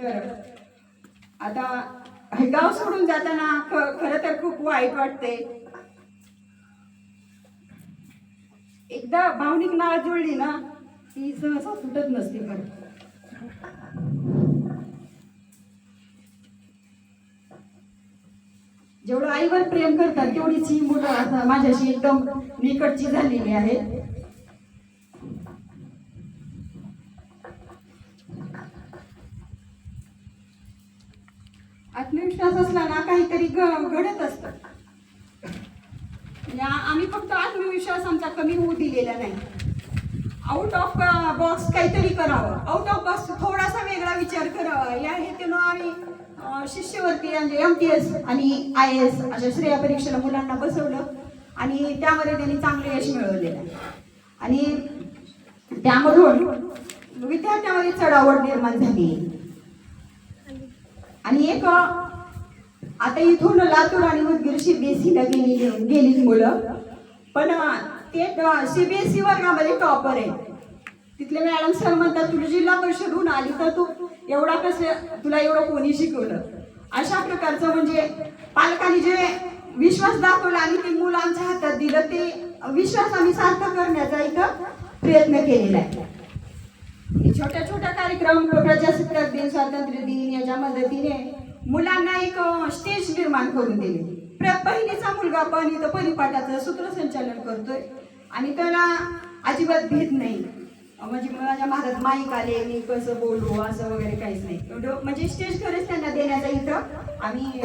तर आता हे गाव सोडून जाताना खरं तर खूप वाईट वाटते. एकदा भावनिक नाळ जुळली ना ती सहसा सुटत नसते. खरं जेवढं आईवर प्रेम करतात तेवढीच ही मुलं आता माझ्याशी एकदम निकटची झालेली आहेत. आत्मविश्वास असला ना काहीतरी घडत असतं. आम्ही फक्त आत्मविश्वास आमचा कमी होऊ दिलेला नाही. आउट ऑफ बॉक्स काहीतरी करावं, आउट ऑफ बॉक्स थोडासा वेगळा विचार करावा या हेतून आम्ही शिष्यवृत्ती म्हणजे MTS आणि IAS अशा श्रेय परीक्षेला मुलांना बसवलं आणि त्यामध्ये त्यांनी चांगले यश मिळवलेलं आहे. आणि त्यामधून विद्यार्थ्यांमध्ये चढावड निर्माण झाली. आणि एक आता इथून लातूर आणि उदगीर CBSE ला गेली मुलं, पण ते CBSE वर्गामध्ये टॉपर आहे. तिथले मॅडम सर म्हणतात तुला जिल्हा परिषदहून आली तर तू एवढा कसं तुला एवढं कोणी शिकवलं. अशा प्रकारचं म्हणजे पालकांनी जे विश्वास दाखवला आणि ते मुलं आमच्या हातात दिलं ते विश्वास आम्ही सार्थ करण्याचा इथं प्रयत्न केलेला आहे. छोट्या छोट्या कार्यक्रम, प्रजासत्ताक दिन, स्वातंत्र्य दिन याच्या मदतीने मुलांना एक स्टेज निर्माण करून दिले. पहिलीचा मुलगा पण इथं परिपाठाचं सूत्रसंचालन करतोय आणि त्याला अजिबात भीत नाही. म्हणजे माझ्या महाराज माईक आले मी कसं बोलू असं वगैरे काहीच नाही. म्हणजे स्टेज खरंच त्यांना देण्याचा इथं आम्ही